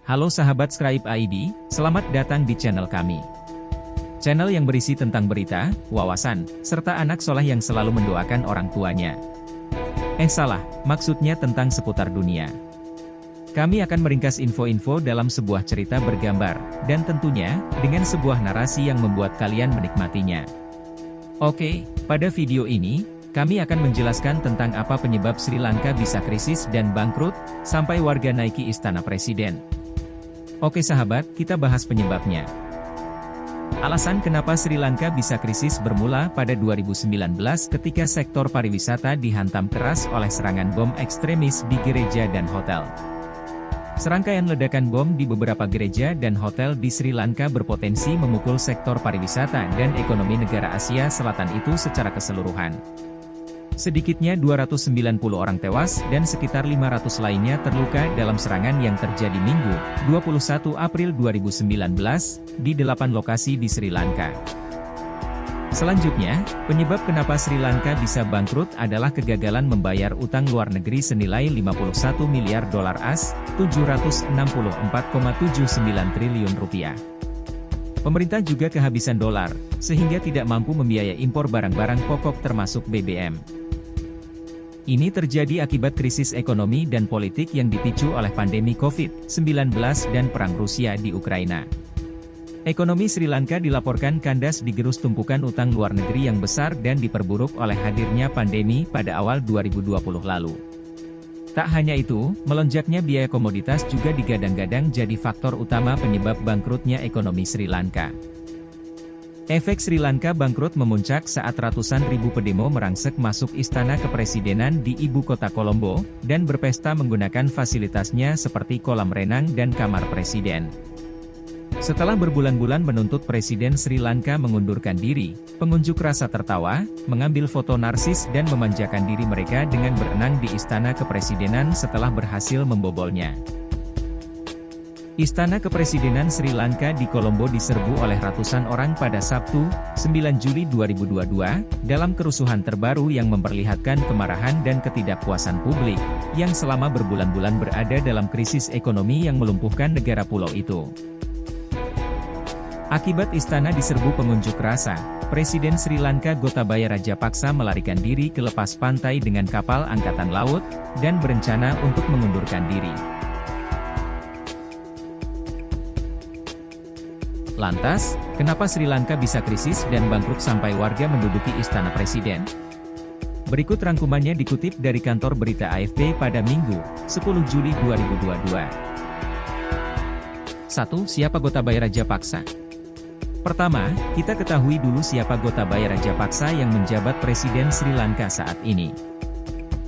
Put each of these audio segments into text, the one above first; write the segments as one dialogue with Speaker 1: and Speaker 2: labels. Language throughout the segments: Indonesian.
Speaker 1: Halo sahabat Scribe ID, selamat datang di channel kami. Channel yang berisi tentang berita, wawasan, serta anak soleh yang selalu mendoakan orang tuanya. Salah, maksudnya tentang seputar dunia. Kami akan meringkas info-info dalam sebuah cerita bergambar, dan tentunya, dengan sebuah narasi yang membuat kalian menikmatinya. Oke, pada video ini, kami akan menjelaskan tentang apa penyebab Sri Lanka bisa krisis dan bangkrut, sampai warga naiki istana presiden. Oke sahabat, kita bahas penyebabnya. Alasan kenapa Sri Lanka bisa krisis bermula pada 2019 ketika sektor pariwisata dihantam keras oleh serangan bom ekstremis di gereja dan hotel. Serangkaian ledakan bom di beberapa gereja dan hotel di Sri Lanka berpotensi memukul sektor pariwisata dan ekonomi negara Asia Selatan itu secara keseluruhan. Sedikitnya 290 orang tewas dan sekitar 500 lainnya terluka dalam serangan yang terjadi Minggu, 21 April 2019, di 8 lokasi di Sri Lanka. Selanjutnya, penyebab kenapa Sri Lanka bisa bangkrut adalah kegagalan membayar utang luar negeri senilai 51 miliar dolar AS, 764,79 triliun rupiah. Pemerintah juga kehabisan dolar, sehingga tidak mampu membiayai impor barang-barang pokok termasuk BBM. Ini terjadi akibat krisis ekonomi dan politik yang dipicu oleh pandemi COVID-19 dan perang Rusia di Ukraina. Ekonomi Sri Lanka dilaporkan kandas digerus tumpukan utang luar negeri yang besar dan diperburuk oleh hadirnya pandemi pada awal 2020 lalu. Tak hanya itu, melonjaknya biaya komoditas juga digadang-gadang jadi faktor utama penyebab bangkrutnya ekonomi Sri Lanka. Efek Sri Lanka bangkrut memuncak saat ratusan ribu pedemo merangsek masuk istana kepresidenan di ibu kota Colombo, dan berpesta menggunakan fasilitasnya seperti kolam renang dan kamar presiden. Setelah berbulan-bulan menuntut Presiden Sri Lanka mengundurkan diri, pengunjuk rasa tertawa, mengambil foto narsis dan memanjakan diri mereka dengan berenang di istana kepresidenan setelah berhasil membobolnya. Istana Kepresidenan Sri Lanka di Colombo diserbu oleh ratusan orang pada Sabtu, 9 Juli 2022, dalam kerusuhan terbaru yang memperlihatkan kemarahan dan ketidakpuasan publik, yang selama berbulan-bulan berada dalam krisis ekonomi yang melumpuhkan negara pulau itu. Akibat istana diserbu pengunjuk rasa, Presiden Sri Lanka Gotabaya Rajapaksa melarikan diri ke lepas pantai dengan kapal angkatan laut, dan berencana untuk mengundurkan diri. Lantas, kenapa Sri Lanka bisa krisis dan bangkrut sampai warga menduduki istana presiden? Berikut rangkumannya dikutip dari kantor berita AFP pada Minggu, 10 Juli 2022. 1. Siapa Gotabaya Rajapaksa? Pertama, kita ketahui dulu siapa Gotabaya Rajapaksa yang menjabat Presiden Sri Lanka saat ini.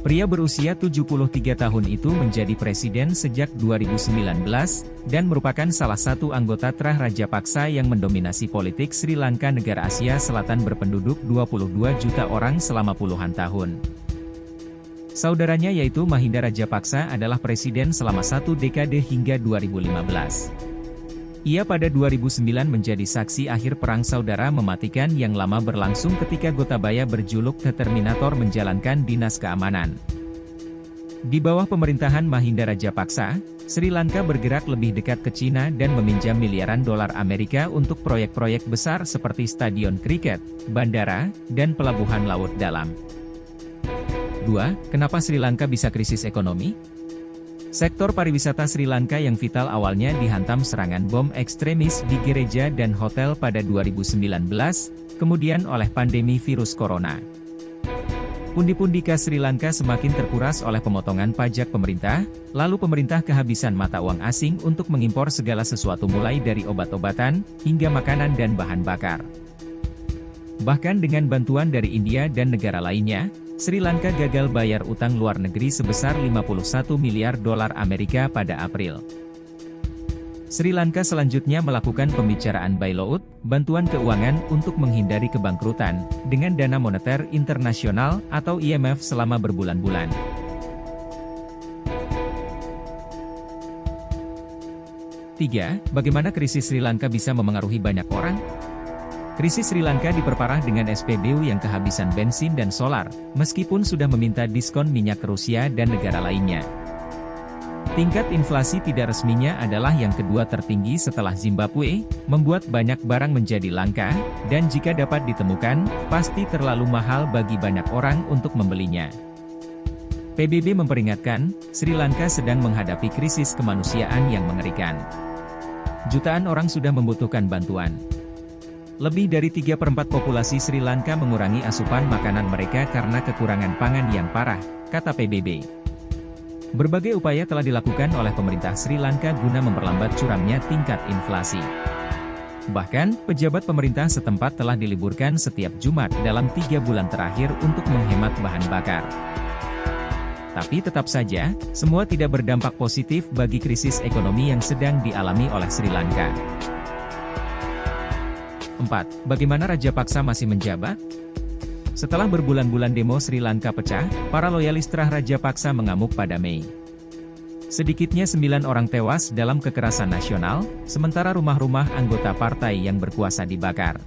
Speaker 1: Pria berusia 73 tahun itu menjadi presiden sejak 2019, dan merupakan salah satu anggota terah Rajapaksa yang mendominasi politik Sri Lanka, negara Asia Selatan berpenduduk 22 juta orang selama puluhan tahun. Saudaranya yaitu Mahinda Rajapaksa adalah presiden selama satu dekade hingga 2015. Ia pada 2009 menjadi saksi akhir perang saudara mematikan yang lama berlangsung ketika Gotabaya berjuluk The Terminator menjalankan dinas keamanan. Di bawah pemerintahan Mahinda Rajapaksa, Sri Lanka bergerak lebih dekat ke Cina dan meminjam miliaran dolar Amerika untuk proyek-proyek besar seperti stadion kriket, bandara, dan pelabuhan laut dalam. 2. Kenapa Sri Lanka bisa krisis ekonomi? Sektor pariwisata Sri Lanka yang vital awalnya dihantam serangan bom ekstremis di gereja dan hotel pada 2019, kemudian oleh pandemi virus corona. Pundi-pundi kas Sri Lanka semakin terkuras oleh pemotongan pajak pemerintah, lalu pemerintah kehabisan mata uang asing untuk mengimpor segala sesuatu mulai dari obat-obatan, hingga makanan dan bahan bakar. Bahkan dengan bantuan dari India dan negara lainnya, Sri Lanka gagal bayar utang luar negeri sebesar 51 miliar dolar Amerika pada April. Sri Lanka selanjutnya melakukan pembicaraan bailout, bantuan keuangan untuk menghindari kebangkrutan, dengan Dana Moneter Internasional atau IMF selama berbulan-bulan. Tiga, bagaimana krisis Sri Lanka bisa memengaruhi banyak orang? Krisis Sri Lanka diperparah dengan SPBU yang kehabisan bensin dan solar, meskipun sudah meminta diskon minyak ke Rusia dan negara lainnya. Tingkat inflasi tidak resminya adalah yang kedua tertinggi setelah Zimbabwe, membuat banyak barang menjadi langka, dan jika dapat ditemukan, pasti terlalu mahal bagi banyak orang untuk membelinya. PBB memperingatkan, Sri Lanka sedang menghadapi krisis kemanusiaan yang mengerikan. Jutaan orang sudah membutuhkan bantuan. Lebih dari 3/4 populasi Sri Lanka mengurangi asupan makanan mereka karena kekurangan pangan yang parah, kata PBB. Berbagai upaya telah dilakukan oleh pemerintah Sri Lanka guna memperlambat curamnya tingkat inflasi. Bahkan, pejabat pemerintah setempat telah diliburkan setiap Jumat dalam 3 bulan terakhir untuk menghemat bahan bakar. Tapi tetap saja, semua tidak berdampak positif bagi krisis ekonomi yang sedang dialami oleh Sri Lanka. 4. Bagaimana Rajapaksa masih menjabat? Setelah berbulan-bulan demo Sri Lanka pecah, para loyalis terah Rajapaksa mengamuk pada Mei. Sedikitnya 9 orang tewas dalam kekerasan nasional, sementara rumah-rumah anggota partai yang berkuasa dibakar.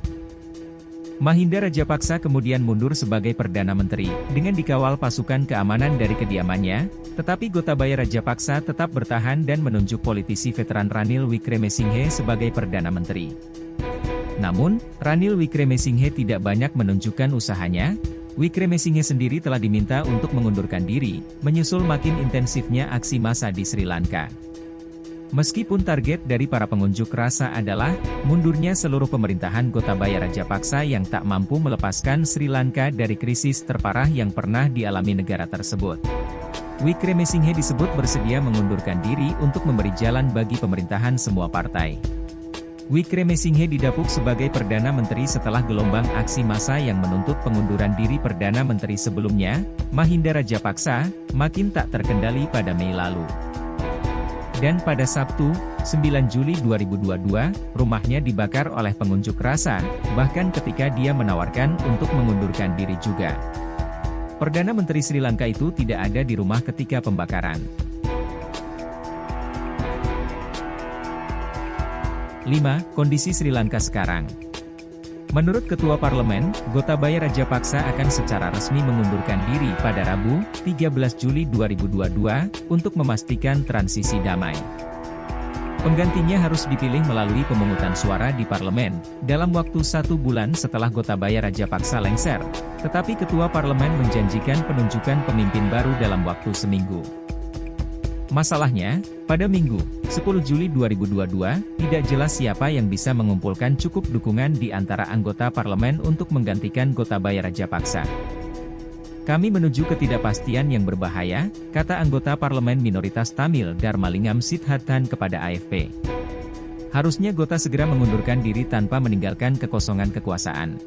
Speaker 1: Mahinda Rajapaksa kemudian mundur sebagai Perdana Menteri, dengan dikawal pasukan keamanan dari kediamannya, tetapi Gotabaya Rajapaksa tetap bertahan dan menunjuk politisi veteran Ranil Wickremesinghe sebagai Perdana Menteri. Namun, Ranil Wickremesinghe tidak banyak menunjukkan usahanya. Wickremesinghe sendiri telah diminta untuk mengundurkan diri, menyusul makin intensifnya aksi massa di Sri Lanka. Meskipun target dari para pengunjuk rasa adalah mundurnya seluruh pemerintahan Gotabaya Rajapaksa yang tak mampu melepaskan Sri Lanka dari krisis terparah yang pernah dialami negara tersebut. Wickremesinghe disebut bersedia mengundurkan diri untuk memberi jalan bagi pemerintahan semua partai. Wickremesinghe didapuk sebagai Perdana Menteri setelah gelombang aksi massa yang menuntut pengunduran diri Perdana Menteri sebelumnya, Mahinda Rajapaksa, makin tak terkendali pada Mei lalu. Dan pada Sabtu, 9 Juli 2022, rumahnya dibakar oleh pengunjuk rasa, bahkan ketika dia menawarkan untuk mengundurkan diri juga. Perdana Menteri Sri Lanka itu tidak ada di rumah ketika pembakaran. 5. Kondisi Sri Lanka sekarang. Menurut Ketua Parlemen, Gotabaya Rajapaksa akan secara resmi mengundurkan diri pada Rabu, 13 Juli 2022, untuk memastikan transisi damai. Penggantinya harus dipilih melalui pemungutan suara di parlemen, dalam waktu 1 bulan setelah Gotabaya Rajapaksa lengser, tetapi Ketua Parlemen menjanjikan penunjukan pemimpin baru dalam waktu seminggu. Masalahnya, pada Minggu, 10 Juli 2022, tidak jelas siapa yang bisa mengumpulkan cukup dukungan di antara anggota parlemen untuk menggantikan Gotabaya Rajapaksa. Kami menuju ketidakpastian yang berbahaya, kata anggota parlemen minoritas Tamil Dharmalingam Sidharthan kepada AFP. Harusnya Gota segera mengundurkan diri tanpa meninggalkan kekosongan kekuasaan.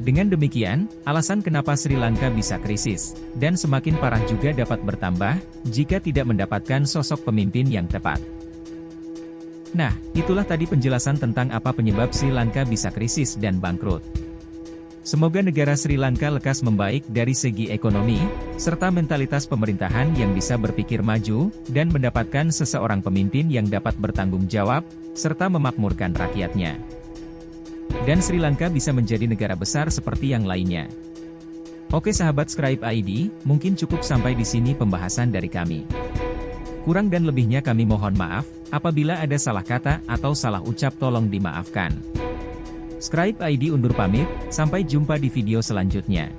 Speaker 1: Dengan demikian, alasan kenapa Sri Lanka bisa krisis, dan semakin parah juga dapat bertambah, jika tidak mendapatkan sosok pemimpin yang tepat. Nah, itulah tadi penjelasan tentang apa penyebab Sri Lanka bisa krisis dan bangkrut. Semoga negara Sri Lanka lekas membaik dari segi ekonomi, serta mentalitas pemerintahan yang bisa berpikir maju, dan mendapatkan seseorang pemimpin yang dapat bertanggung jawab, serta memakmurkan rakyatnya. Dan Sri Lanka bisa menjadi negara besar seperti yang lainnya. Oke sahabat Scribe ID, mungkin cukup sampai di sini pembahasan dari kami. Kurang dan lebihnya kami mohon maaf, apabila ada salah kata atau salah ucap tolong dimaafkan. Scribe ID undur pamit, sampai jumpa di video selanjutnya.